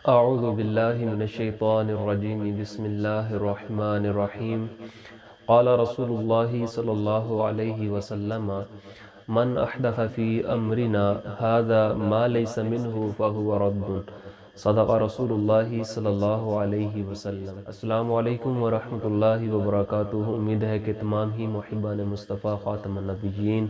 اعوذ باللہ من الشیطان الرجیم بسم اللہ الرحمن الرحیم قال رسول اللہ صلی اللہ علیہ وسلم من احدث فی امرنا هذا ما لیس منہ فہو رد صدق رسول اللہ صلی اللہ علیہ وسلم۔ السلام علیکم ورحمۃ اللہ وبرکاتہ۔ امید ہے کہ تمام ہی محبان مصطفیٰ خاتم النبیین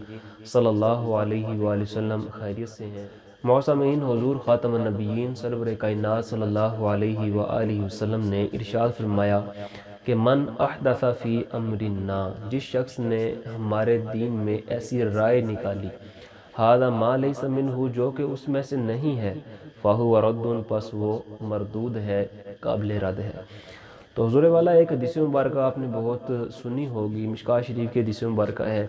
صلی اللہ علیہ وآلہ وسلم خیریت سے ہیں۔ معصومین، حضور خاتم النبیین سرور کائنات صلی اللہ علیہ وآلہ وسلم نے ارشاد فرمایا کہ من احدث فی امرنا، جس شخص نے ہمارے دین میں ایسی رائے نکالی، ھذا ما لیس منہ، جو کہ اس میں سے نہیں ہے، فہو رد، پس وہ مردود ہے، قابل رد ہے۔ تو حضور والا ایک حدیث مبارکہ آپ نے بہت سنی ہوگی، مشکوٰۃ شریف کی حدیث مبارکہ ہے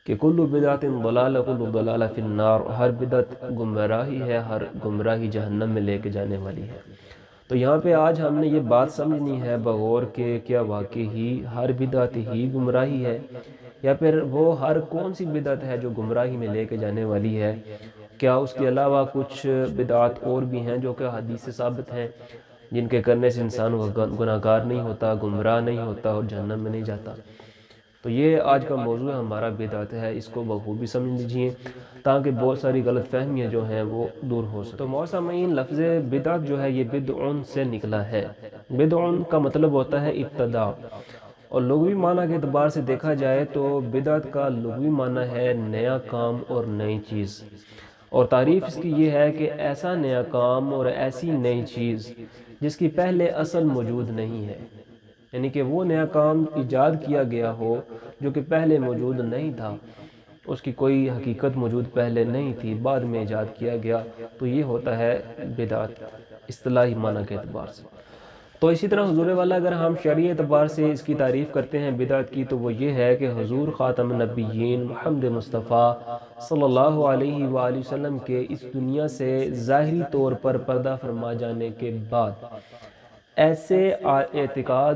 کہ کل بدعت ضلالہ کل ضلالہ فی النار، ہر بدعت گمراہی ہے، ہر گمراہی جہنم میں لے کے جانے والی ہے۔ تو یہاں پہ آج ہم نے یہ بات سمجھنی ہے بغور کہ کیا واقعی ہی ہر بدعت ہی گمراہی ہے، یا پھر وہ ہر کون سی بدعت ہے جو گمراہی میں لے کے جانے والی ہے؟ کیا اس کے علاوہ کچھ بدعات اور بھی ہیں جو کہ حدیث سے ثابت ہیں، جن کے کرنے سے انسان گناہ گار نہیں ہوتا، گمراہ نہیں ہوتا اور جہنم میں نہیں جاتا؟ تو یہ آج کا موضوع ہمارا بدعت ہے، اس کو بخوبی سمجھ لیجئے تاکہ بہت ساری غلط فہمیاں جو ہیں وہ دور ہو سکیں۔ تو معصومین، لفظ بدعت جو ہے یہ بدعن سے نکلا ہے۔ بدعن کا مطلب ہوتا ہے ابتداء، اور لغوی معنی کے اعتبار سے دیکھا جائے تو بدعت کا لغوی معنی ہے نیا کام اور نئی چیز، اور تعریف اس کی یہ ہے کہ ایسا نیا کام اور ایسی نئی چیز جس کی پہلے اصل موجود نہیں ہے، یعنی کہ وہ نیا کام ایجاد کیا گیا ہو جو کہ پہلے موجود نہیں تھا، اس کی کوئی حقیقت موجود پہلے نہیں تھی، بعد میں ایجاد کیا گیا، تو یہ ہوتا ہے بدعت اصطلاحی معنی کے اعتبار سے۔ تو اسی طرح حضور والا اگر ہم شرعی اعتبار سے اس کی تعریف کرتے ہیں بدعت کی، تو وہ یہ ہے کہ حضور خاتم النبیین محمد مصطفیٰ صلی اللہ علیہ وآلہ وسلم کے اس دنیا سے ظاہری طور پر پردہ فرما جانے کے بعد ایسے اعتقاد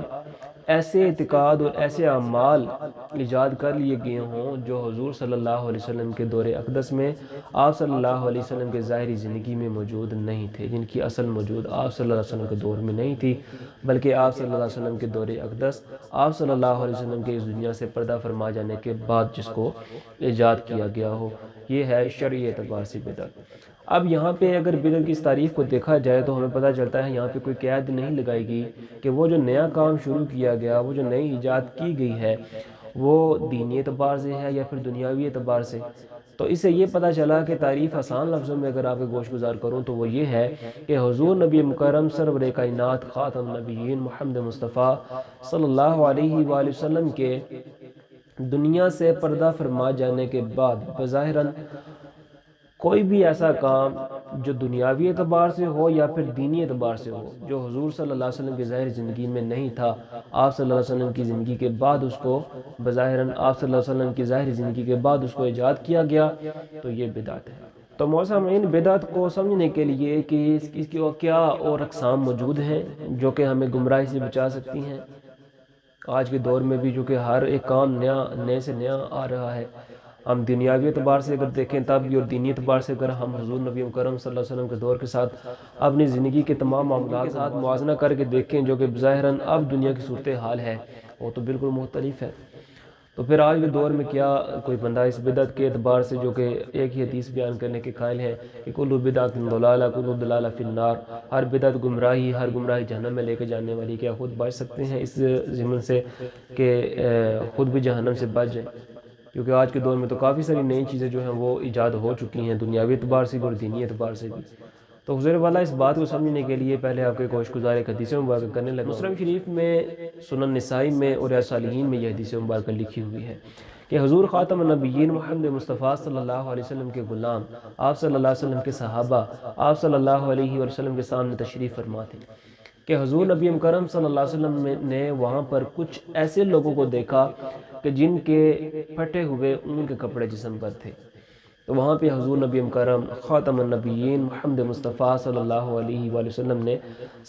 اور ایسے اعمال ایجاد کر لیے گئے ہوں جو حضور صلی اللہ علیہ وسلم کے دور اقدس میں آپ صلی اللہ علیہ وسلم کے ظاہری زندگی میں موجود نہیں تھے، جن کی اصل موجود آپ صلی اللہ علیہ وسلم کے دور میں نہیں تھی، بلکہ آپ صلی اللہ علیہ وسلم کے دور اقدس آپ صلی اللہ علیہ وسلم کے اس دنیا سے پردہ فرما جانے کے بعد جس کو ایجاد کیا گیا ہو، یہ ہے شرعی اعتبار سے بدعت۔ اب یہاں پہ اگر بدعت کی اس تعریف کو دیکھا جائے تو ہمیں پتہ چلتا ہے یہاں پہ کوئی قید نہیں لگائی گئی کہ وہ جو نیا کام شروع کیا گیا، وہ جو نئی ایجاد کی گئی ہے، وہ دینی اعتبار سے ہے یا پھر دنیاوی اعتبار سے۔ تو اس سے یہ پتہ چلا کہ تعریف آسان لفظوں میں اگر آپ کے گوش گزار کروں تو وہ یہ ہے کہ حضور نبی مکرم سرور کائنات خاتم النبیین محمد مصطفیٰ صلی اللہ علیہ وآلہ وسلم کے دنیا سے پردہ فرما جانے کے بعد بظاہراً کوئی بھی ایسا کام جو دنیاوی اعتبار سے ہو یا پھر دینی اعتبار سے ہو، جو حضور صلی اللہ علیہ وسلم کی ظاہری زندگی میں نہیں تھا، آپ صلی اللہ علیہ وسلم کی زندگی کے بعد اس کو بظاہراً آپ صلی اللہ علیہ وسلم کی ظاہری زندگی کے بعد اس کو ایجاد کیا گیا، تو یہ بدعت ہے۔ تو معصومین، بدعت کو سمجھنے کے لیے کہ اس کی کیا اور اقسام موجود ہیں جو کہ ہمیں گمراہی سے بچا سکتی ہیں، آج کے دور میں بھی جو کہ ہر ایک کام نئے سے نیا آ رہا ہے، ہم دنیاوی اعتبار سے اگر دیکھیں تب بھی، اور دینی اعتبار سے اگر ہم حضور نبی مکرم صلی اللہ علیہ وسلم کے دور کے ساتھ اپنی زندگی کے تمام معاملات کے ساتھ موازنہ کر کے دیکھیں جو کہ ظاہراً اب دنیا کی صورتحال ہے، وہ تو بالکل مختلف ہے۔ تو پھر آج کے دور میں کیا کوئی بندہ اس بدعت کے اعتبار سے جو کہ ایک ہی حدیث بیان کرنے کے قائل ہے کہ کل بدعت ضلالہ کل ضلالہ فی النار، ہر بدعت گمراہی، ہر گمراہی جہنم میں لے کے جانے والی، کیا خود بچ سکتے ہیں اس ضمن سے کہ خود بھی جہنم سے بچ جائیں؟ کیونکہ آج کے دور میں تو کافی ساری نئی چیزیں جو ہیں وہ ایجاد ہو چکی ہیں، دنیاوی اعتبار سے بھی اور دینی اعتبار سے بھی۔ تو حضور والا اس بات کو سمجھنے کے لیے پہلے آپ کے گوش گزار ایک حدیث مبارکہ کرنے لگا۔ مسلم شریف میں، سنن نسائی میں اور ریاض الصالحین میں یہ حدیث مبارکہ لکھی ہوئی ہے کہ حضور خاتم النبیین محمد مصطفیٰ صلی اللہ علیہ وسلم کے غلام، آپ صلی اللہ علیہ وسلم کے صحابہ آپ صلی اللہ علیہ وسلم کے سامنے تشریف فرما تھے کہ حضور نبی مکرم صلی اللہ علیہ وسلم نے وہاں پر کچھ ایسے لوگوں کو دیکھا کہ جن کے پھٹے ہوئے اون کے کپڑے جسم پر تھے۔ تو وہاں پہ حضور نبی مکرم خاتم النبیین محمد مصطفیٰ صلی اللہ علیہ وآلہ وسلم نے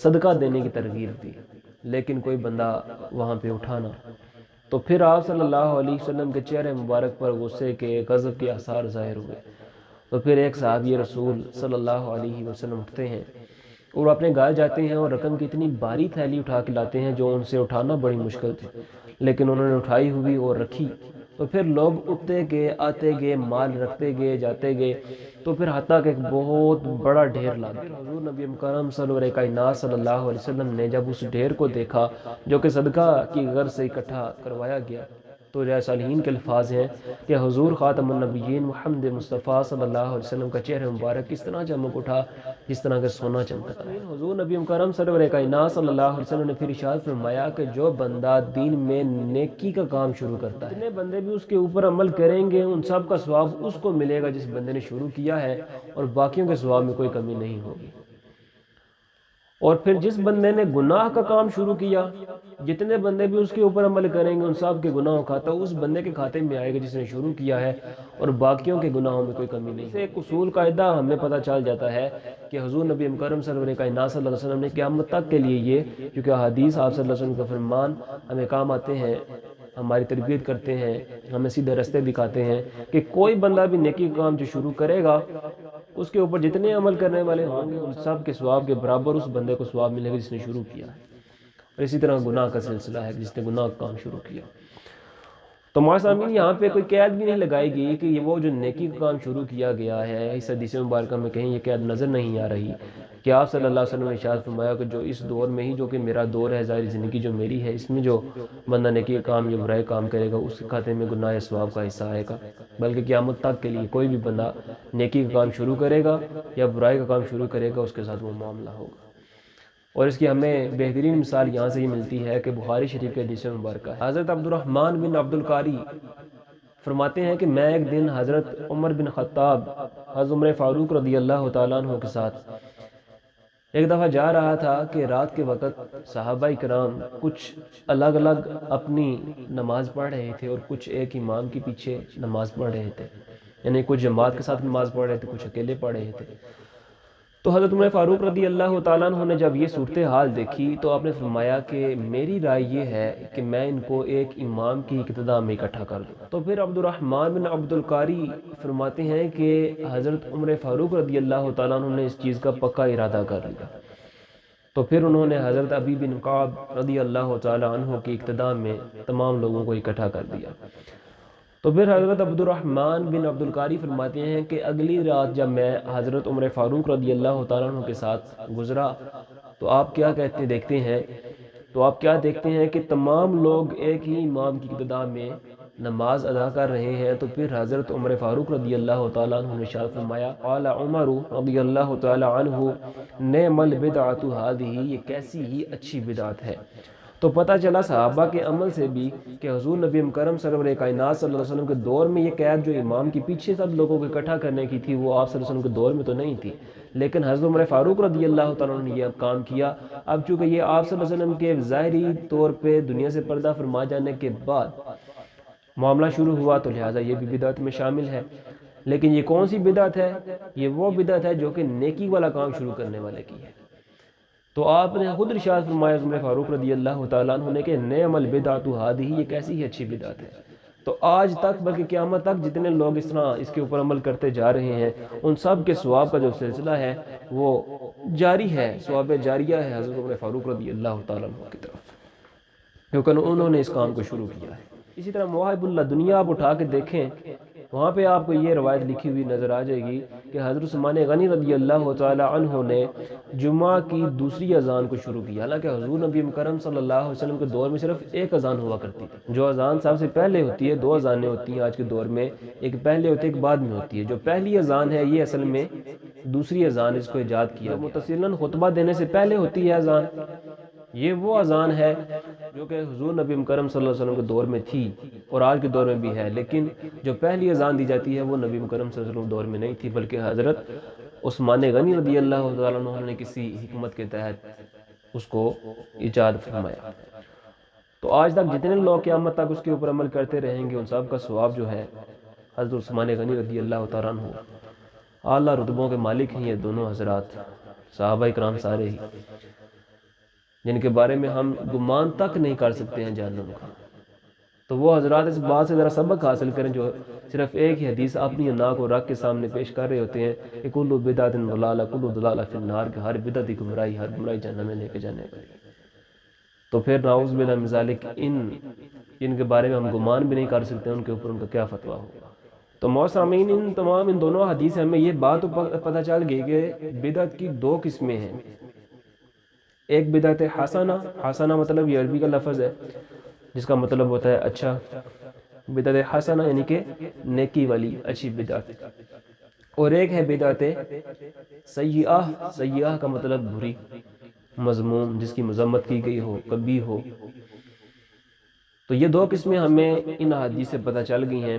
صدقہ دینے کی ترغیب دی، لیکن کوئی بندہ وہاں پہ اٹھانا۔ تو پھر آپ صلی اللہ علیہ وسلم کے چہرے مبارک پر غصے کے، غضب کے آثار ظاہر ہوئے، تو پھر ایک صحابی رسول صلی اللہ علیہ وسلم اٹھتے ہیں اور اپنے گھر جاتے ہیں اور رقم کی اتنی بھاری تھیلی اٹھا کے لاتے ہیں جو ان سے اٹھانا بڑی مشکل تھی، لیکن انہوں نے اٹھائی ہوئی اور رکھی۔ تو پھر لوگ اٹھتے گئے، آتے گئے، مال رکھتے گئے، جاتے گئے، تو پھر حتیٰ کہ ایک بہت بڑا ڈھیر لا دیا۔ حضور نبی مکرم صلی اللہ علیہ وسلم نے جب اس ڈھیر کو دیکھا جو کہ صدقہ کی غرض سے اکٹھا کروایا گیا، تو ریاض صالحین کے الفاظ ہیں کہ حضور خاتم النبیین محمد مصطفیٰ صلی اللہ علیہ وسلم کا چہرہ مبارک کس طرح چمک اٹھا جس طرح کہ سونا چمکتا ہے۔ حضور نبی مکرم سرور کائنات صلی اللہ علیہ وسلم نے پھر ارشاد فرمایا کہ جو بندہ دین میں نیکی کا کام شروع کرتا ہے، جتنے بندے بھی اس کے اوپر عمل کریں گے ان سب کا ثواب اس کو ملے گا جس بندے نے شروع کیا ہے، اور باقیوں کے ثواب میں کوئی کمی نہیں ہوگی۔ اور پھر جس بندے نے گناہ کا کام شروع کیا، جتنے بندے بھی اس کے اوپر عمل کریں گے ان سب کے گناہوں کا کھاتا اس بندے کے کھاتے میں آئے گا جس نے شروع کیا ہے، اور باقیوں کے گناہوں میں کوئی کمی نہیں۔ ایک اصول قاعدہ ہمیں پتہ چل جاتا ہے کہ حضور نبی مکرم سرور کائنات صلی اللہ علیہ وسلم نے قیامت تک کے لیے یہ، کیونکہ حدیث آپ صلی اللہ علیہ وسلم کا فرمان ہمیں کام آتے ہیں، ہماری تربیت کرتے ہیں، ہمیں سیدھے راستے دکھاتے ہیں کہ کوئی بندہ بھی نیکی کا کام جو شروع کرے گا اس کے اوپر جتنے عمل کرنے والے ہوں گے ان سب کے ثواب کے برابر اس بندے کو ثواب ملے گا جس نے شروع کیا ہے۔ اور اسی طرح گناہ کا سلسلہ ہے، جس نے گناہ کا کام شروع کیا۔ تو معاذ یہاں پہ کوئی قید بھی نہیں لگائی گئی کہ یہ وہ جو نیکی کا کام شروع کیا گیا ہے، اس حدیث مبارکہ میں کہیں یہ قید نظر نہیں آ رہی کہ آپ صلی اللہ علیہ وسلم نے ارشاد فرمایا کہ جو اس دور میں ہی، جو کہ میرا دور ہے، ظاہری زندگی جو میری ہے، اس میں جو بندہ نیکی کا کام یا برائے کام کرے گا اس کے کھاتے میں گناہ یا ثواب کا حصہ آئے گا، بلکہ قیامت تک کے لیے کوئی بھی بندہ نیکی کا کام شروع کرے گا یا برائی کا کام شروع کرے گا اس کے ساتھ وہ معاملہ ہوگا۔ اور اس کی ہمیں بہترین مثال یہاں سے ہی ملتی ہے کہ بخاری شریف کے حدیث مبارکہ ہے۔ حضرت عبد الرحمن بن عبد القاری فرماتے ہیں کہ میں ایک دن حضرت عمر بن خطاب، حضرت عمر فاروق رضی اللہ تعالیٰ عنہ کے ساتھ ایک دفعہ جا رہا تھا کہ رات کے وقت صحابہ کرام کچھ الگ الگ اپنی نماز پڑھ رہے تھے اور کچھ ایک امام کے پیچھے نماز پڑھ رہے تھے، یعنی کچھ جماعت کے ساتھ نماز پڑھ رہے تھے، کچھ اکیلے پڑھ رہے تھے۔ تو حضرت عمر فاروق رضی اللہ تعالیٰ عنہ نے جب یہ صورتحال دیکھی تو آپ نے فرمایا کہ میری رائے یہ ہے کہ میں ان کو ایک امام کی اقتداء میں اکٹھا کر دوں۔ تو پھر عبد الرحمن بن عبد القاری فرماتے ہیں کہ حضرت عمر فاروق رضی اللہ تعالیٰ عنہ نے اس چیز کا پکا ارادہ کر لیا، تو پھر انہوں نے حضرت ابی بن کعب رضی اللہ تعالیٰ عنہ کی اقتداء میں تمام لوگوں کو اکٹھا کر دیا۔ تو پھر حضرت عبد الرحمن بن عبد القاری فرماتے ہیں کہ اگلی رات جب میں حضرت عمر فاروق رضی اللہ تعالیٰ عنہ کے ساتھ گزرا تو آپ کیا دیکھتے ہیں کہ تمام لوگ ایک ہی امام کی اقتداء میں نماز ادا کر رہے ہیں۔ تو پھر حضرت عمر فاروق رضی اللہ تعالیٰ عنہ نے ارشاد فرمایا، قال عمر رضی اللہ تعالیٰ عنہ نعم البدعۃ ھذہ، یہ کیسی ہی اچھی بدعت ہے۔ تو پتہ چلا صحابہ کے عمل سے بھی کہ حضور نبی مکرم سرور کائنات صلی اللہ علیہ وسلم کے دور میں یہ قید جو امام کے پیچھے سب لوگوں کو اکٹھا کرنے کی تھی وہ آپ صلی اللہ علیہ وسلم کے دور میں تو نہیں تھی، لیکن حضرت عمر فاروق رضی اللہ تعالیٰ عنہ نے یہ کام کیا۔ اب چونکہ یہ آپ صلی اللہ علیہ وسلم کے ظاہری طور پہ دنیا سے پردہ فرما جانے کے بعد معاملہ شروع ہوا تو لہٰذا یہ بھی بدعت میں شامل ہے۔ لیکن یہ کون سی بدعت ہے؟ یہ وہ بدعت ہے جو کہ نیکی والا کام شروع کرنے والے کی ہے۔ تو آپ نے خود ارشاد فرمایا عمر فاروق رضی اللہ تعالیٰ عنہ نے کہ نعم البدعۃ ھذہ، یہ کیسی ہی اچھی بدعت ہے۔ تو آج تک بلکہ قیامت تک جتنے لوگ اس طرح اس کے اوپر عمل کرتے جا رہے ہیں ان سب کے ثواب کا جو سلسلہ ہے وہ جاری ہے، ثواب جاریہ ہے حضرت عمر فاروق رضی اللہ تعالیٰ عنہ کی طرف، کیونکہ انہوں نے اس کام کو شروع کیا ہے۔ اسی طرح مواہب اللہ دنیا آپ اٹھا کے دیکھیں، وہاں پہ آپ کو یہ روایت لکھی ہوئی نظر آ جائے گی کہ حضرت عثمان غنی رضی اللہ تعالیٰ عنہ نے جمعہ کی دوسری اذان کو شروع کیا، حالانکہ حضور نبی مکرم صلی اللہ علیہ وسلم کے دور میں صرف ایک اذان ہوا کرتی تھی۔ جو اذان سب سے پہلے ہوتی ہے، دو اذانیں ہوتی ہیں آج کے دور میں، ایک پہلے ہوتی ہے ایک بعد میں ہوتی ہے۔ جو پہلی اذان ہے یہ اصل میں دوسری اذان اس کو ایجاد کیا متصلاً خطبہ دینے سے پہلے ہوتی ہے اذان، یہ وہ اذان ہے جو کہ حضور نبی مکرم صلی اللہ علیہ وسلم کے دور میں تھی اور آج کے دور میں بھی ہے، لیکن جو پہلی اذان دی جاتی ہے وہ نبی مکرم صلی اللہ علیہ وسلم کے دور میں نہیں تھی، بلکہ حضرت عثمان غنی رضی اللہ تعالیٰ عنہ نے کسی حکمت کے تحت اس کو ایجاد فرمایا۔ تو آج تک جتنے لوگ قیامت تک اس کے اوپر عمل کرتے رہیں گے ان سب کا ثواب جو ہے حضرت عثمان غنی رضی اللہ تعالیٰ عنہ، اعلیٰ رتبوں کے مالک ہیں یہ دونوں حضرات، صحابہ کرام سارے ہی، جن کے بارے میں ہم گمان تک نہیں کر سکتے ہیں جہنم کا۔ تو وہ حضرات اس بات سے ذرا سبق حاصل کریں جو صرف ایک ہی حدیث اپنی نا کو رکھ کے سامنے پیش کر رہے ہوتے ہیں کہ کل بدعت ضلالہ کل ضلالہ فی النار، کہ ہر بدعت ہی گمراہی، ہر گمراہی جہنم میں لے کے جانے والی۔ تو پھر نعوذ باللہ من ذالک ان کے بارے میں ہم گمان بھی نہیں کر سکتے ان کے اوپر ان کا کیا فتویٰ ہوگا۔ تو محترمین، ان دونوں حدیث سے ہمیں یہ بات پتہ چل گئی کہ بدعت کی دو قسمیں ہیں۔ ایک بدعت حسنہ، حسنہ مطلب یہ عربی کا لفظ ہے جس کا مطلب ہوتا ہے اچھا۔ بدعت حسنہ یعنی کہ نیکی والی اچھی بدعت۔ اور ایک ہے بدعت سیئہ، سیئہ کا مطلب بری، مذموم، جس کی مذمت کی گئی ہو، کبھی ہو۔ تو یہ دو قسمیں ہمیں ان حدیث سے پتہ چل گئی ہیں۔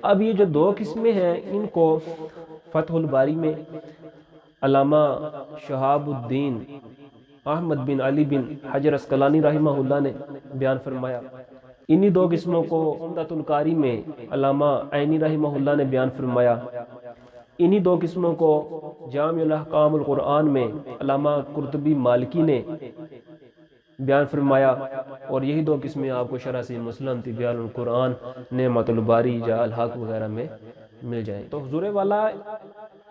اب یہ جو دو قسمیں ہیں ان کو فتح الباری میں علامہ شہاب الدین احمد بن علی بن حجر اسقلانی رحمہ اللہ نے بیان فرمایا۔ انہی دو قسموں کو عمدۃ القاری میں علامہ عینی رحمہ اللہ نے بیان فرمایا۔ انہی دو قسموں کو جامع الاحکام القرآن میں علامہ قرطبی مالکی نے بیان فرمایا، اور یہی دو قسمیں آپ کو شرح صحیح مسلم، تبیان القرآن، نعمت الباری، جاء الحق وغیرہ میں مل جائیں۔ تو حضور والا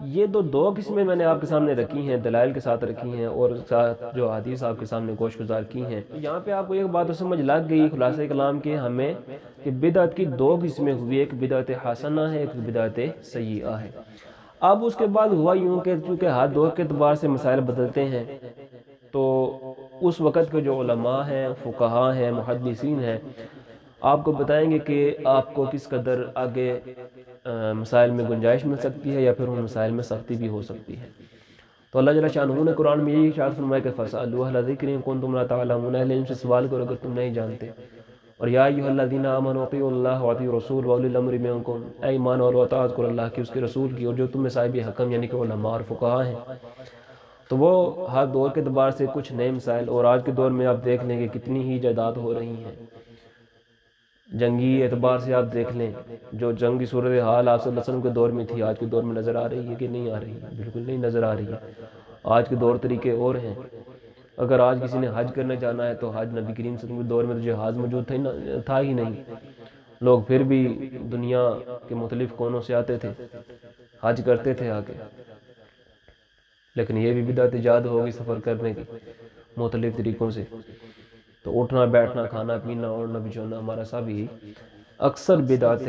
یہ دو قسمیں میں نے آپ کے سامنے رکھی ہیں، دلائل کے ساتھ رکھی ہیں، اور ساتھ جو حدیث آپ کے سامنے گوش گزار کی ہیں۔ یہاں پہ آپ کو ایک بات تو سمجھ لگ گئی خلاصہ کلام کے ہمیں کہ بدعت کی دو قسمیں ہوئی، ایک بدعت حسنہ ہے، ایک بدعت سیئہ ہے۔ اب اس کے بعد ہوا یوں کہ چونکہ ہر دور کے اعتبار سے مسائل بدلتے ہیں، تو اس وقت کے جو علماء ہیں، فقہاء ہیں، محدثین ہیں، آپ کو بتائیں گے کہ آپ کو کس قدر آگے مسائل میں گنجائش مل سکتی ہے یا پھر ان مسائل میں سختی بھی ہو سکتی ہے۔ تو اللہ جل شانہ نے قرآن میں یہی ارشاد فرمایا کہ فَاسْأَلُوا أَهْلَ الذِّكْرِ إِن كُنتُمْ لَا تَعْلَمُونَ، اہل علم سے سوال کرو اگر تم نہیں جانتے۔ اور یا ایھا الذین آمنوا اطیعوا اللہ واطیعوا الرسول واولی الامر منکم، اے ایمان والو اطاعت کرو اللہ کی، اس کے رسول کی، اور جو تم میں صاحب حکم یعنی کہ علماء اور فقہاء ہیں۔ تو وہ ہر دور کے اعتبار سے کچھ نئے مسائل، اور آج کے دور میں آپ دیکھ لیں کہ کتنی ہی ایجادات ہو رہی ہیں۔ جنگی اعتبار سے آپ دیکھ لیں، جو جنگی صورتحال آپ صلی اللہ علیہ وسلم کے دور میں تھی آج کے دور میں نظر آ رہی ہے کہ نہیں آ رہی ہے؟ بالکل نہیں نظر آ رہی ہے۔ آج کے دور طریقے اور ہیں۔ اگر آج کسی نے حج کرنے جانا ہے تو حج نبی کریم صلی اللہ علیہ وسلم کے دور میں تو جہاز موجود تھا ہی نہیں، لوگ پھر بھی دنیا کے مختلف کونوں سے آتے تھے، حج کرتے تھے آ کے۔ لیکن یہ بھی بدعت ایجاد ہوگی سفر کرنے کی مختلف طریقوں سے۔ تو اٹھنا بیٹھنا کھانا پینا اوڑھنا بچھونا ہمارا سب ہی اکثر بدعت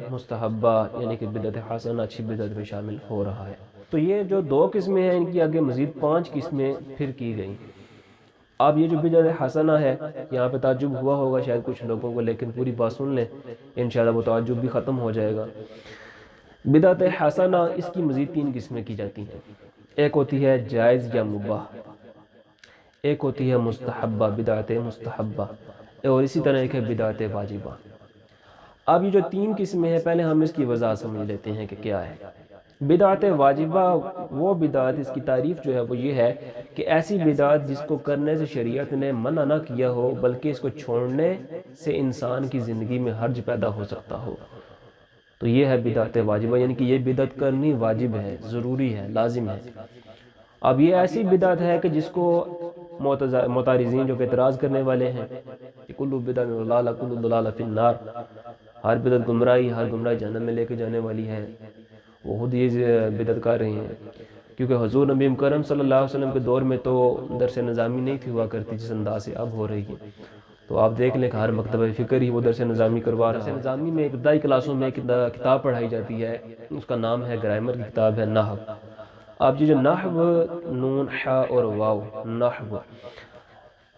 مستحبہ یعنی کہ بدعت حسنہ اچھی بدعت میں شامل ہو رہا ہے۔ تو یہ جو دو قسمیں ہیں ان کی آگے مزید 5 قسمیں پھر کی گئیں۔ اب یہ جو بدعت حسنہ ہے، یہاں پہ تعجب ہوا ہوگا شاید کچھ لوگوں کو، لیکن پوری بات سن لیں انشاءاللہ وہ تعجب بھی ختم ہو جائے گا۔ بدعت حسنہ اس کی مزید 3 قسمیں کی جاتی ہیں۔ ایک ہوتی ہے جائز یا مباح، ایک ہوتی ہے مستحبہ بدعت مستحبہ، اور اسی طرح ایک ہے بدعت واجبہ۔ اب یہ جو 3 قسمیں ہیں پہلے ہم اس کی وضاحت سمجھ لیتے ہیں کہ کیا ہے۔ بدعت واجبہ وہ بدعت، اس کی تعریف جو ہے وہ یہ ہے کہ ایسی بدعت جس کو کرنے سے شریعت نے منع نہ کیا ہو بلکہ اس کو چھوڑنے سے انسان کی زندگی میں حرج پیدا ہو سکتا ہو، تو یہ ہے بدعت واجبہ، یعنی کہ یہ بدعت کرنی واجب ہے، ضروری ہے، لازم ہے۔ اب یہ ایسی بدعت ہے کہ جس کو معترضین جو کہ اعتراض کرنے والے ہیں کہ کل بدعت ضلالہ کل ضلالہ فی النار، ہر بدعت گمراہی، ہر گمراہی جہنم میں لے کے جانے والی ہے، وہ خود یہ بدعت کر رہے ہیں۔ کیونکہ حضور نبی مکرم صلی اللہ علیہ وسلم کے دور میں تو درس نظامی نہیں تھی ہوا کرتی جس انداز سے اب ہو رہی ہے۔ تو آپ دیکھ لیں کہ ہر مکتبہ فکر ہی وہ درس نظامی کروا رہا ہے۔ درس نظامی میں ابتدائی کلاسوں میں ایک کتاب پڑھائی جاتی ہے، اس کا نام ہے گرامر کی کتاب ہے نحو۔ اب یہ جو نحو، نون ح اور واو، نحو،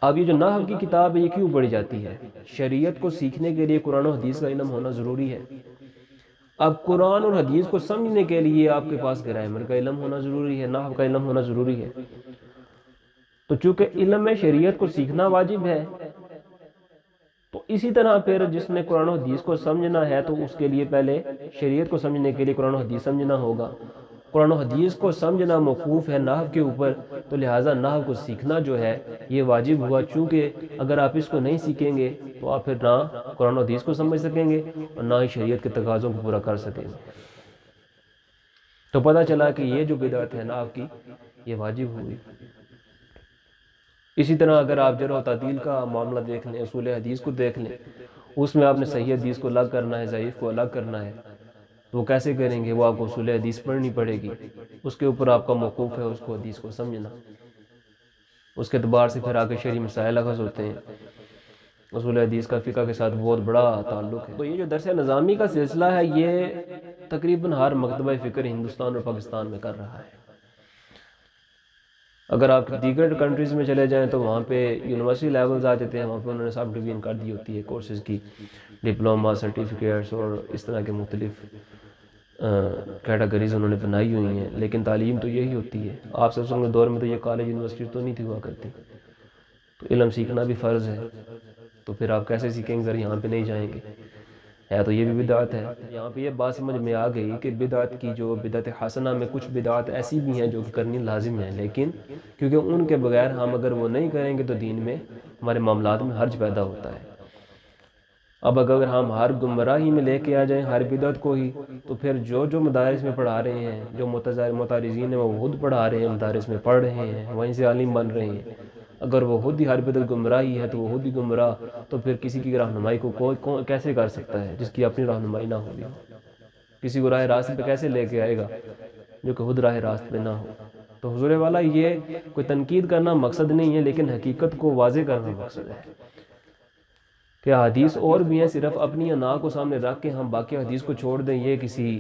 اب یہ جو نحو کی کتاب ہے یہ کیوں پڑھی جاتی ہے؟ شریعت کو سیکھنے کے لیے قرآن و حدیث کا علم ہونا ضروری ہے۔ اب قرآن اور حدیث کو سمجھنے کے لیے آپ کے پاس گرامر کا علم ہونا ضروری ہے، نحو کا علم ہونا ضروری ہے۔ تو چونکہ علم شریعت کو سیکھنا واجب ہے، تو اسی طرح پھر جس نے قرآن و حدیث کو سمجھنا ہے تو اس کے لیے پہلے شریعت کو سمجھنے کے لیے قرآن و حدیث سمجھنا ہوگا۔ قرآن و حدیث کو سمجھنا موقوف ہے نحو کے اوپر، تو لہٰذا نحو کو سیکھنا جو ہے یہ واجب ہوا، چونکہ اگر آپ اس کو نہیں سیکھیں گے تو آپ پھر نہ قرآن و حدیث کو سمجھ سکیں گے اور نہ ہی شریعت کے تقاضوں کو پورا کر سکیں گے۔ تو پتہ چلا کہ یہ جو بدعت ہے نحو کی یہ واجب ہوئی۔ اسی طرح اگر آپ جرح و تعدیل کا معاملہ دیکھ لیں، اصول حدیث کو دیکھ لیں، اس میں آپ نے صحیح حدیث کو الگ کرنا ہے، ضعیف کو الگ کرنا ہے، تو وہ کیسے کریں گے؟ وہ آپ کو اصول حدیث پڑھنی پڑے گی، اس کے اوپر آپ کا موقوف ہے اس کو حدیث کو سمجھنا، اس کے اعتبار سے پھر آگے شرعی مسائل اخذ ہوتے ہیں۔ اصول حدیث کا فقہ کے ساتھ بہت بڑا تعلق ہے۔ تو یہ جو درس نظامی کا سلسلہ ہے یہ تقریباً ہر مکتبہ فکر ہندوستان اور پاکستان میں کر رہا ہے۔ اگر آپ دیگر کنٹریز میں چلے جائیں تو وہاں پہ یونیورسٹی لیولز آ جاتے ہیں، وہاں پہ انہوں نے سب ڈویژن کر دی ہوتی ہے کورسز کی، ڈپلوما، سرٹیفکیٹس اور اس طرح کے مختلف کیٹیگریز انہوں نے بنائی ہوئی ہیں، لیکن تعلیم تو یہی ہوتی ہے۔ آپ صلی اللہ علیہ وسلم کے دور میں تو یہ کالج یونیورسٹی تو نہیں تھی ہوا کرتی، تو علم سیکھنا بھی فرض ہے، تو پھر آپ کیسے سیکھیں گے اگر یہاں پہ نہیں جائیں گے؟ ہے تو یہ بھی بدعت ہے۔ یہاں پہ یہ بات سمجھ میں آ گئی کہ بدعت کی جو بدعت حسنہ میں کچھ بدعت ایسی بھی ہیں جو کہ کرنی لازم ہیں، لیکن کیونکہ ان کے بغیر ہم اگر وہ نہیں کریں گے تو دین میں ہمارے معاملات میں حرج پیدا ہوتا ہے۔ اب اگر ہم ہر گمراہی میں لے کے آ جائیں ہر بدعت کو ہی، تو پھر جو مدارس میں پڑھا رہے ہیں، جو متعارضین ہیں وہ خود پڑھا رہے ہیں، مدارس میں پڑھ رہے ہیں، وہیں سے عالم بن رہے ہیں، اگر وہ خود ہی ہر بدعت گمراہی ہے تو وہ خود ہی گمراہ، تو پھر کسی کی رہنمائی کو کوئی کیسے کر سکتا ہے جس کی اپنی رہنمائی نہ ہوگی؟ کسی کو راہ راست پہ کیسے لے کے آئے گا جو کہ خود راہ راست پہ نہ ہو؟ تو حضور والا یہ کوئی تنقید کرنا مقصد نہیں ہے، لیکن حقیقت کو واضح کرنا مقصد ہے کہ حدیث اور بھی ہیں، صرف اپنی انا کو سامنے رکھ کے ہم باقی حدیث کو چھوڑ دیں، یہ کسی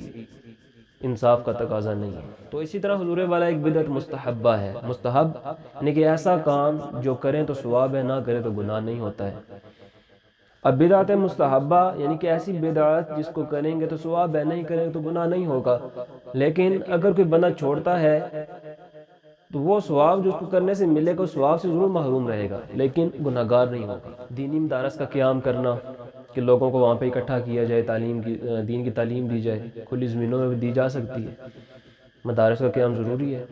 انصاف کا تقاضا نہیں ہے۔ تو اسی طرح حضور والا ایک بدعت مستحبہ ہے، مستحب یعنی کہ ایسا کام جو کریں تو ثواب ہے، نہ کریں تو گناہ نہیں ہوتا ہے۔ اب بدعت مستحبہ یعنی کہ ایسی بدعت جس کو کریں گے تو ثواب ہے، نہیں کریں تو گناہ نہیں ہوگا، لیکن اگر کوئی بندہ چھوڑتا ہے تو وہ ثواب جو اس کو کرنے سے ملے گا، ثواب سے ضرور محروم رہے گا لیکن گناہ گار نہیں ہوگا۔ دینی مدارس کا قیام کرنا کہ لوگوں کو وہاں پہ اکٹھا کیا جائے، دین کی تعلیم دی جائے، کھلی زمینوں میں بھی دی جا سکتی ہے، مدارس کا قیام ضروری ہے۔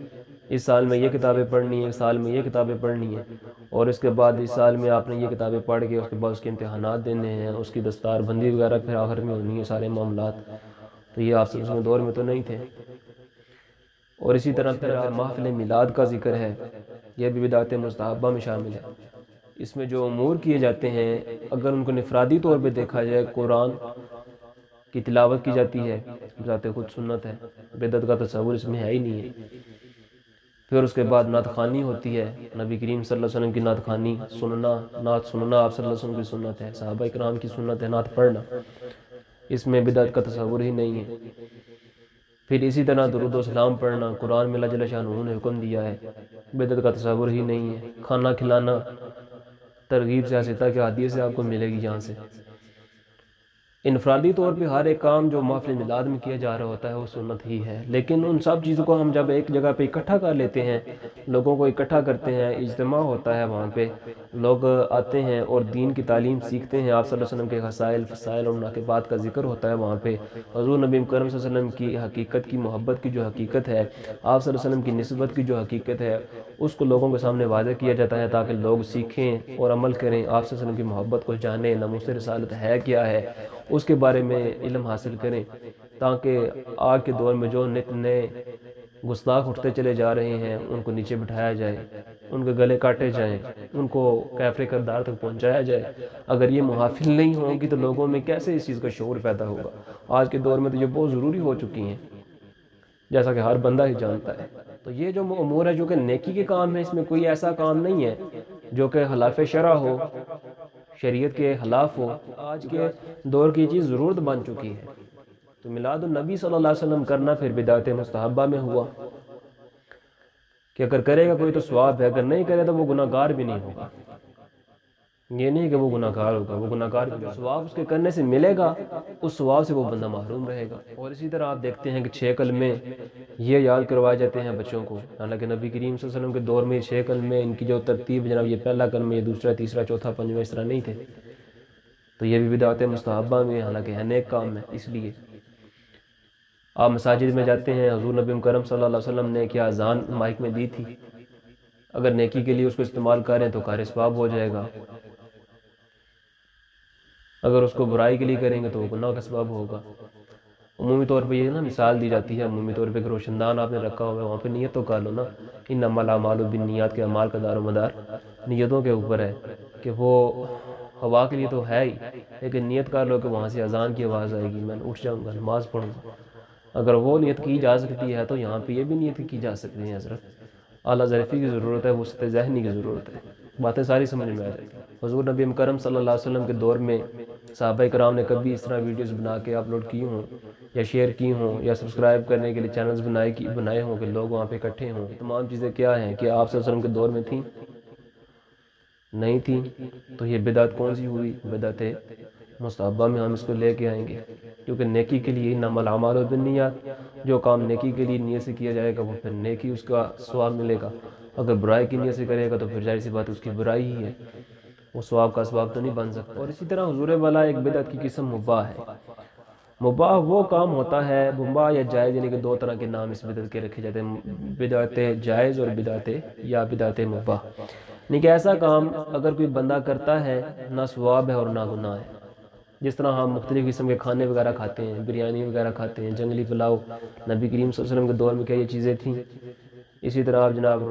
اس سال میں یہ کتابیں پڑھنی ہیں، اس سال میں یہ کتابیں پڑھنی ہیں، اور اس کے بعد اس سال میں آپ نے یہ کتابیں پڑھ کے اس کے بعد اس کے امتحانات دینے ہیں، اس کی دستار بندی وغیرہ پھر آخر میں ہونی ہے، سارے معاملات۔ تو یہ آپ کے دور میں تو نہیں تھے۔ اور اسی طرح پھر محفل میلاد کا ذکر ہے، یہ بھی بدعت مستحبہ میں شامل ہے۔ اس میں جو امور کیے جاتے ہیں اگر ان کو انفرادی طور پہ دیکھا جائے، قرآن کی تلاوت کی جاتی ہے، ذات خود سنت ہے، بدعت کا تصور اس میں ہے ہی نہیں ہے۔ پھر اس کے بعد نعت خوانی ہوتی ہے، نبی کریم صلی اللہ علیہ وسلم کی نعت خوانی سننا، نعت سننا آپ صلی اللہ علیہ وسلم کی سنت ہے، صحابہ اکرام کی سنت ہے نعت پڑھنا، اس میں بدعت کا تصور ہی نہیں ہے۔ پھر اسی طرح درود و سلام پڑھنا، قرآن میں اللہ جل شانہ نے حکم دیا ہے، بدعت کا تصور ہی نہیں ہے۔ کھانا کھلانا ترغیب سے حاصل کہ حدیث سے آپ کو ملے گی یہاں سے۔ انفرادی طور پہ ہر ایک کام جو محفل میلاد میں کیا جا رہا ہوتا ہے وہ سنت ہی ہے، لیکن ان سب چیزوں کو ہم جب ایک جگہ پہ اکٹھا کر لیتے ہیں، لوگوں کو اکٹھا کرتے ہیں، اجتماع ہوتا ہے، وہاں پہ لوگ آتے ہیں اور دین کی تعلیم سیکھتے ہیں، آپ صلی اللہ علیہ وسلم کے خصائل فضائل اور مناقبات کا ذکر ہوتا ہے، وہاں پہ حضور نبی کرم صلی اللہ علیہ وسلم کی حقیقت کی محبت کی جو حقیقت ہے، آپ صلی اللہ علیہ وسلم کی نسبت کی جو حقیقت ہے، اس کو لوگوں کے سامنے واضح کیا جاتا ہے تاکہ لوگ سیکھیں اور عمل کریں، آپ صلی اللہ علیہ وسلم کی محبت کو جانیں، ناموس رسالت ہے کیا ہے اس کے بارے میں علم حاصل کریں، تاکہ آج کے دور میں جو نت نئے گستاخ اٹھتے چلے جا رہے ہیں ان کو نیچے بٹھایا جائے، ان کے گلے کاٹے جائیں، ان کو کیفر کردار تک پہنچایا جائے۔ اگر یہ محافل نہیں ہوں گی تو لوگوں میں کیسے اس چیز کا شعور پیدا ہوگا؟ آج کے دور میں تو یہ بہت ضروری ہو چکی ہیں، جیسا کہ ہر بندہ ہی جانتا ہے۔ تو یہ جو امور ہے جو کہ نیکی کے کام ہے، اس میں کوئی ایسا کام نہیں ہے جو کہ خلاف شرع ہو، شریعت کے خلاف ہو۔ آج کے دور کی چیز ضرورت بن چکی ہے، تو میلاد النبی صلی اللہ علیہ وسلم کرنا پھر بدعت مستحبہ میں ہوا کہ اگر کرے گا کوئی تو ثواب ہے، اگر نہیں کرے تو وہ گناہ گار بھی نہیں ہوگا۔ یہ نہیں کہ وہ گناہ گار ہوگا، وہ گناہ گار بھی ثواب اس کے کرنے سے ملے گا، اس ثواب سے وہ بندہ محروم رہے گا۔ اور اسی طرح آپ دیکھتے ہیں کہ 6 کلمے یہ یاد کروائے جاتے ہیں بچوں کو، حالانکہ نبی کریم صلی اللہ علیہ وسلم کے دور میں 6 کلمے ان کی جو ترتیب جناب یہ پہلا کلمہ، یہ دوسرا، تیسرا، چوتھا، پنجواں اس طرح نہیں تھے، تو یہ بھی بدعت مستحبہ میں، حالانکہ ہے نیک کام ہے۔ اس لیے آپ مساجد میں جاتے ہیں، حضور نبی کرم صلی اللہ علیہ وسلم نے کیا اذان مائک میں دی تھی، اگر نیکی کے لیے اس کو استعمال کریں تو قار ثواب ہو جائے گا، اگر اس کو برائی کے لیے کریں گے تو وہ گناہ کا سبب ہوگا۔ عمومی طور پہ یہ نا مثال دی جاتی ہے، عمومی طور پہ کہ روشن دان آپ نے رکھا ہوا ہے، وہاں پہ نیت تو کر لو نا، انما الاعمال بالنیات کے اعمال کا دار و مدار نیتوں کے اوپر ہے، کہ وہ ہوا کے لیے تو ہے ہی، لیکن نیت کر لو کہ وہاں سے اذان کی آواز آئے گی، میں اٹھ جاؤں گا نماز پڑھوں گا، اگر وہ نیت کی جا سکتی ہے تو یہاں پہ یہ بھی نیت کی جا سکتی ہے حضرت۔ اعلیٰ ظرفی کی ضرورت ہے، وسعت ذہنی کی ضرورت ہے، باتیں ساری سمجھ میں آ جاتی ہیں۔ حضور نبی مکرم صلی اللہ علیہ وسلم کے دور میں صحابہ کرام نے کبھی اس طرح ویڈیوز بنا کے اپلوڈ کی ہوں یا شیئر کی ہوں یا سبسکرائب کرنے کے لیے چینلز بنائے ہوں کہ لوگ وہاں پہ اکٹھے ہوں؟ تمام چیزیں کیا ہیں کہ آپ صلی اللہ علیہ وسلم کے دور میں تھیں؟ نہیں تھیں۔ تو یہ بدعت کون سی ہوئی؟ بدعت مستحبہ میں ہم اس کو لے کے آئیں گے، کیونکہ نیکی کے لیے انما الاعمال بالنیات، جو کام نیکی کے لیے نیت سے کیا جائے گا وہ پھر نیکی اس کا ثواب ملے گا، اگر برائی کی نیت سے کرے گا تو پھر ظاہر سی بات اس کی برائی ہی ہے، وہ ثواب کا اسباب تو نہیں بن سکتا۔ اور اسی طرح حضور والا ایک بدعت کی قسم مباح ہے۔ مباح وہ کام ہوتا ہے، مباح یا جائز، یعنی کہ دو طرح کے نام اس بدعت کے رکھے جاتے ہیں، بدعت جائز اور بدعت مباح، یعنی کہ ایسا کام اگر کوئی بندہ کرتا ہے نہ ثواب ہے اور نہ گناہ ہے۔ جس طرح ہم مختلف قسم کے کھانے وغیرہ کھاتے ہیں، بریانی وغیرہ کھاتے ہیں، جنگلی پلاؤ، نبی کریم صلی اللہ علیہ وسلم کے دور میں کیا یہ چیزیں تھیں؟ اسی طرح آپ جناب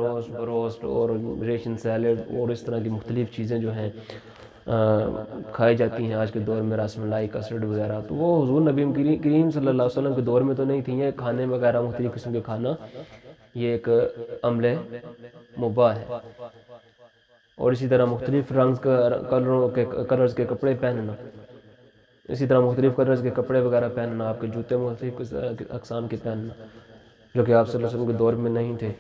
روسٹ اور ریشن سیلڈ اور اس طرح کی مختلف چیزیں جو ہیں کھائی جاتی ہیں آج کے دور میں، رس ملائی، کسٹرڈ وغیرہ، تو وہ حضور نبی کریم صلی اللہ علیہ وسلم کے دور میں تو نہیں تھیں۔ یہ کھانے وغیرہ مختلف قسم کے کھانا یہ ایک عمل مباح ہے۔ اور اسی طرح مختلف کلرز کے کپڑے پہننا، اسی طرح مختلف کلرز کے کپڑے وغیرہ پہننا، آپ کے جوتے مختلف اقسام کے پہننا، جو کہ آپ صلی اللہ علیہ وسلم کے دور میں نہیں تھے،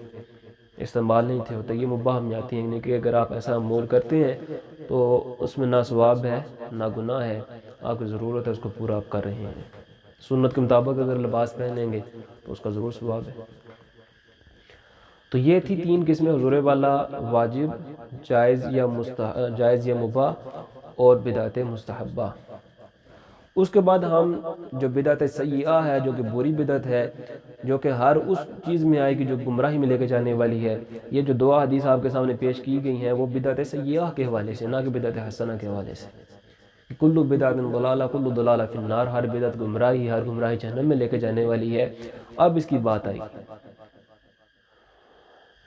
استعمال نہیں تھے ہوتے، یہ مباح میں آتی ہیں، یعنی کہ اگر آپ ایسا امور کرتے ہیں تو اس میں نہ ثواب ہے نہ گناہ ہے، آپ کی ضرورت ہے اس کو پورا آپ کر رہے ہیں۔ سنت کے مطابق اگر لباس پہنیں گے تو اس کا ضرور ثواب ہے۔ تو یہ تھی تین قسمیں حضور والا، واجب، جائز یا مباح اور بدعت مستحبہ۔ اس کے بعد ہم جو بدعت سیئہ ہے، جو کہ بری بدعت ہے، جو کہ ہر اس چیز میں آئے گی جو گمراہی میں لے کے جانے والی ہے، یہ جو دو حدیث آپ کے سامنے پیش کی گئی ہیں وہ بدعت سیئہ کے حوالے سے، نہ کہ بدعت حسنہ کے حوالے سے۔ کل بدعت ضلالہ کل ضلالہ فی النار، ہر بدعت گمراہی، ہر گمراہی جہنم میں لے کے جانے والی ہے۔ اب اس کی بات آئی،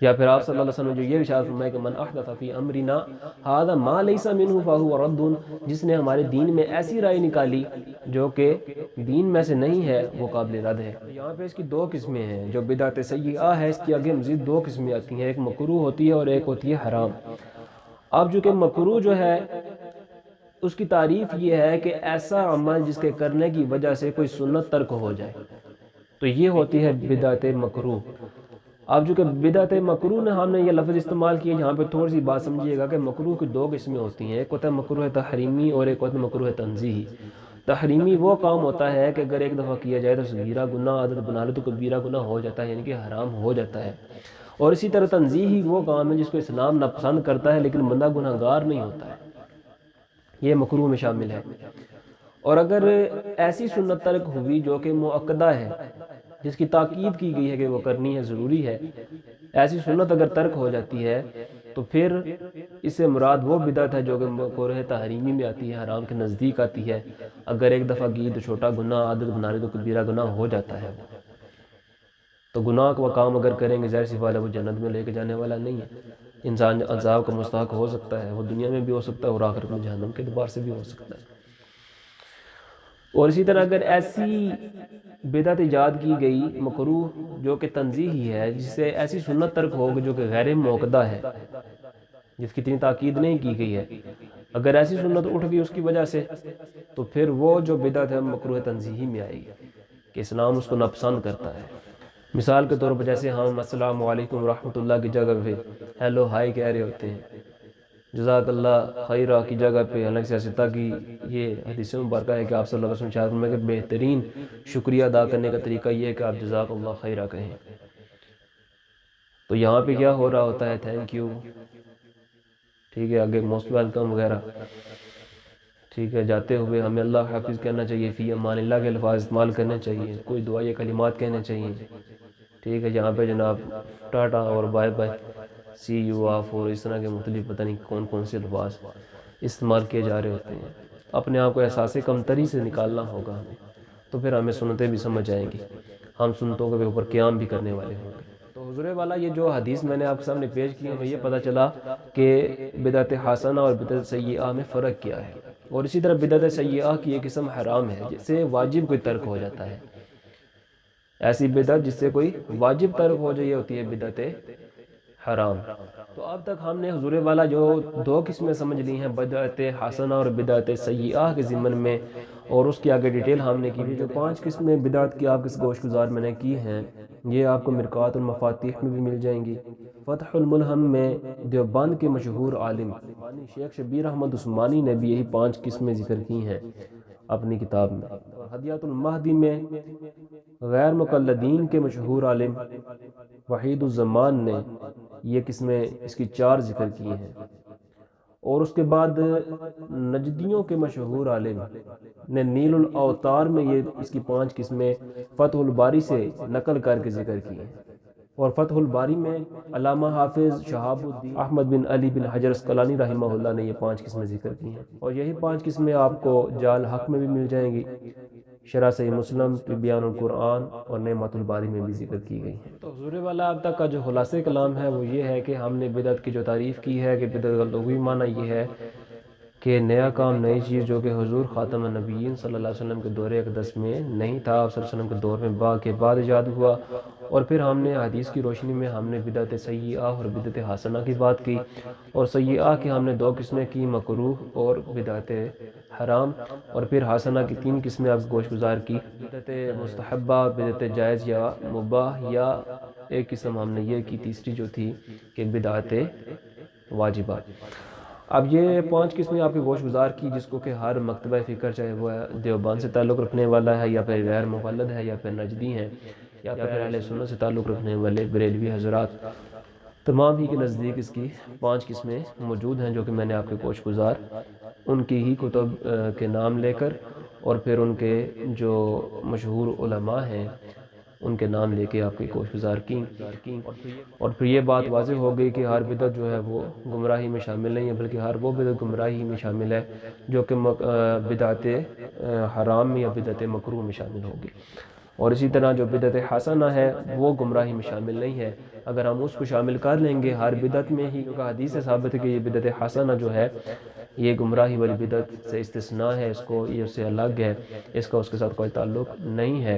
یا پھر آپ صلی اللہ علیہ وسلم نے جو یہ ارشاد فرمایا کہ من احدث فی امرنا ھذا ما لیس منہ فہو رد، جس نے ہمارے دین میں ایسی رائے نکالی جو کہ دین میں سے نہیں ہے وہ قابل رد ہے۔ یہاں پہ اس کی دو قسمیں ہیں، جو بدعت سیئہ ہے اس کی آگے مزید دو قسمیں آتی ہیں، ایک مکروہ ہوتی ہے اور ایک ہوتی ہے حرام۔ اب جو کہ مکروہ جو ہے اس کی تعریف یہ ہے کہ ایسا عمل جس کے کرنے کی وجہ سے کوئی سنت ترک ہو جائے، تو یہ ہوتی ہے بدعت مکروہ۔ اب جو کہ بدعت مکروہ نے ہم نے یہ لفظ استعمال کیا، یہاں پہ تھوڑی سی بات سمجھیے گا کہ مکروہ کی دو قسمیں ہوتی ہیں، ایک ہوتا ہے مکروہ تحریمی اور ایک ہوتا ہے مکروہ تنزیہی۔ تحریمی وہ کام ہوتا ہے کہ اگر ایک دفعہ کیا جائے تو صغیرہ گناہ، عادت بنا لے تو کبیرہ گناہ ہو جاتا ہے، یعنی کہ حرام ہو جاتا ہے۔ اور اسی طرح تنزیہی وہ کام ہے جس کو اسلام ناپسند کرتا ہے لیکن بندہ گناہ گار نہیں ہوتا ہے، یہ مکروہ میں شامل ہے۔ اور اگر ایسی سنت ترک ہوئی جو کہ مؤکدہ ہے، جس کی تاکید کی گئی ہے کہ وہ کرنی ہے، ضروری ہے، ایسی سنت اگر ترک ہو جاتی ہے تو پھر اس سے مراد وہ بدعت ہے جو کہ مکروہ تحریمی میں آتی ہے، حرام کے نزدیک آتی ہے۔ اگر ایک دفعہ کی تو چھوٹا گناہ، عادت بنا لے تو کبیرہ گناہ ہو جاتا ہے۔ تو گناہ کا کام اگر کریں گے ظاہر سی بات ہے وہ جنت میں لے کے جانے والا نہیں ہے، انسان عذاب کا مستحق ہو سکتا ہے، وہ دنیا میں بھی ہو سکتا ہے اور آخرت میں جہنم کے اعتبار سے بھی ہو سکتا ہے۔ اور اسی طرح اگر ایسی بدعت ایجاد کی گئی مکروہ جو کہ تنزیہی ہے، جس سے ایسی سنت ترک ہوگی جو کہ غیر موقدہ ہے، جس کی اتنی تاکید نہیں کی گئی ہے، اگر ایسی سنت اٹھ گئی اس کی وجہ سے تو پھر وہ جو بدعت ہے مکروہ تنزیہی میں آئے گی کہ اسلام اس کو ناپسند کرتا ہے۔ مثال کے طور پر جیسے ہم السلام علیکم ورحمۃ اللہ کی جگہ پہ ہیلو ہائی کہہ رہے ہوتے ہیں، جزاک اللہ خیرہ کی جگہ پہ، حالانکہ سیاستہ کی یہ حدیث مبارکہ ہے کہ آپ صلی اللہ علیہ وسلم شاہد میں کہ بہترین شکریہ ادا کرنے کا طریقہ یہ ہے کہ آپ جزاک اللہ خیرہ کہیں۔ تو یہاں پہ کیا ہو رہا ہوتا ہے؟ تھینک یو، ٹھیک ہے، آگے موسٹ ویلکم وغیرہ، ٹھیک ہے، جاتے ہوئے ہمیں اللہ حافظ کہنا چاہیے، فی امان اللہ کے الفاظ استعمال کرنے چاہیے، کوئی دعائے کلمات کہنے چاہیے، ٹھیک ہے، یہاں پہ جناب ٹاٹا اور bye bye, see you off اور اس طرح کے مختلف پتہ نہیں کون کون سے الفاظ استعمال کیے جا رہے ہوتے ہیں۔ اپنے آپ کو احساس کمتری سے نکالنا ہوگا ہمیں، تو پھر ہمیں سنتیں بھی سمجھ آئیں گی، ہم سنتوں کے اوپر قیام بھی کرنے والے ہوں گے۔ تو حضور والا یہ جو حدیث میں نے آپ کے سامنے پیش کی ہے، ہمیں یہ پتہ چلا کہ بدعت حسنہ اور بدعت سیئہ میں فرق کیا ہے، اور اسی طرح بدعت سیئہ کی ایک قسم حرام ہے جس سے واجب کوئی ترک ہو جاتا ہے۔ ایسی بدعت جس سے کوئی واجب ترک ہو جائے، یہ ہوتی ہے بدعت حرام۔ تو اب تک ہم نے حضور والا جو دو قسمیں سمجھ لی ہیں، بدعت حسنہ اور بدعت سیئہ کے ضمن میں، اور اس کی آگے ڈیٹیل ہم نے کی۔ جو 5 قسمیں بدعت کی آپ کے گوش گزار میں نے کی ہیں، یہ آپ کو مرقات المفاتیح میں بھی مل جائیں گی۔ فتح الملہم میں دیوبند کے مشہور عالم شیخ شبیر احمد عثمانی نے بھی یہی 5 قسمیں ذکر کی ہیں اپنی کتاب میں۔ ہدیۃ المہدی میں غیر مقلدین کے مشہور عالم وحید الزمان نے یہ قسمیں اس کی 4 ذکر کی ہیں، اور اس کے بعد نجدیوں کے مشہور عالم نے نیل الاوتار میں یہ اس کی 5 قسمیں فتح الباری سے نقل کر کے ذکر کی ہیں، اور فتح الباری میں علامہ حافظ شہاب الدین احمد بن علی بن حجر اسقلانی رحمہ اللہ نے یہ 5 قسمیں ذکر کی ہیں، اور یہی 5 قسمیں آپ کو جال حق میں بھی مل جائیں گی، شرح صحیح مسلم، بیان القرآن اور نعمت الباری میں بھی ذکر کی گئی ہیں۔ تو حضور والا اب تک کا جو خلاصہ کلام ہے وہ یہ ہے کہ ہم نے بدعت کی جو تعریف کی ہے کہ بدعت کا لغوی معنی یہ ہے کہ نیا کام، نئی چیز جو کہ حضور خاتم النبیین صلی اللہ علیہ وسلم کے دور اقدس میں نہیں تھا، آپ صلی اللہ علیہ وسلم کے دور میں کے بعد ایجاد ہوا، اور پھر ہم نے حدیث کی روشنی میں ہم نے بدعت سیئہ اور بدعت حسنہ کی بات کی، اور سیئہ کی ہم نے 2 قسمیں کی، مکروہ اور بدعت حرام، اور پھر حسنہ کی 3 قسمیں آپ گوش گزار کی، بدعت مستحبہ، بدعت جائز یا مباح، یا ایک قسم ہم نے یہ کی تیسری جو تھی کہ بدعت واجبہ۔ اب یہ 5 قسمیں آپ کے گوش گزار کی، جس کو کہ ہر مکتبہ فکر، چاہے وہ دیوبند سے تعلق رکھنے والا ہے یا پھر غیر مقلد ہے یا پھر نجدی ہیں یا پھر اہل سنت سے تعلق رکھنے والے بریلوی حضرات، تمام ہی کے نزدیک اس کی 5 قسمیں موجود ہیں، جو کہ میں نے آپ کے گوش گزار ان کی ہی کتب کے نام لے کر اور پھر ان کے جو مشہور علماء ہیں ان کے نام لے کے آپ کی گوش گزار کی، اور پھر یہ بات واضح ہو گئی کہ ہر بدعت جو ہے وہ گمراہی میں شامل نہیں ہے، بلکہ ہر وہ بدعت گمراہی میں شامل ہے جو کہ بدعت حرام میں یا بدعت مکروہ میں شامل ہوگی، اور اسی طرح جو بدعت حسنہ ہے وہ گمراہی میں شامل نہیں ہے۔ اگر ہم اس کو شامل کر لیں گے ہر بدعت میں ہی، کیونکہ حدیث سے ثابت ہے کہ یہ بدعت حسنہ جو ہے یہ گمراہی والی بدعت سے استثناء ہے، اس کو یہ اس سے الگ ہے، اس کا اس کے ساتھ کوئی تعلق نہیں ہے،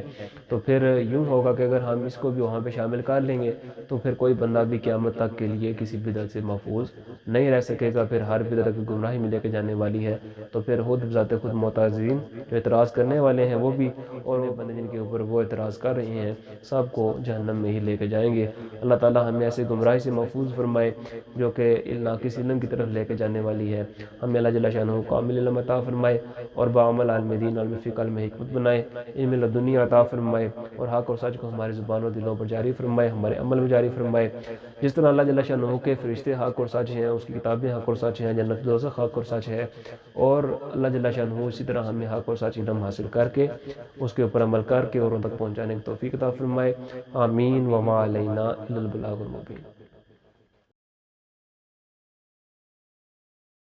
تو پھر یوں ہوگا کہ اگر ہم اس کو بھی وہاں پہ شامل کر لیں گے تو پھر کوئی بندہ بھی قیامت تک کے لیے کسی بدعت سے محفوظ نہیں رہ سکے گا، پھر ہر بدعت کی گمراہی میں لے کے جانے والی ہے، تو پھر خود بذات خود معترضین جو اعتراض کرنے والے ہیں وہ بھی، اور وہ بندے جن کے اوپر وہ اعتراض کر رہے ہیں، سب کو جہنم میں ہی لے کے جائیں گے۔ اللہ تعالی ہمیں ایسے گمراہی سے محفوظ فرمائے جو کہ ناقص علم کی طرف لے کے جانے والی ہے، ہمیں اللہ جل شانہ کامل علم عطا فرمائے اور بعمل عالم دین، عالم فقہ، عالم حکمت بنائے، علم لدنی عطا فرمائے، اور حق اور سچ کو ہماری زبان و دلوں پر جاری فرمائے، ہمارے عمل میں جاری فرمائے، جس طرح اللہ جل شانہ کے فرشتے حق اور سچ ہیں، اس کی کتابیں حق اور سچ ہیں، جنت دوزخ حق اور سچ ہے، اور اللہ جل شانہ اسی طرح ہمیں حق اور سچ علم حاصل کر کے اس کے اوپر عمل کر کے اور ان تک پہنچانے کی توفیق عطا فرمائے۔ آمین۔ وما علینا الا البلاغ المبین۔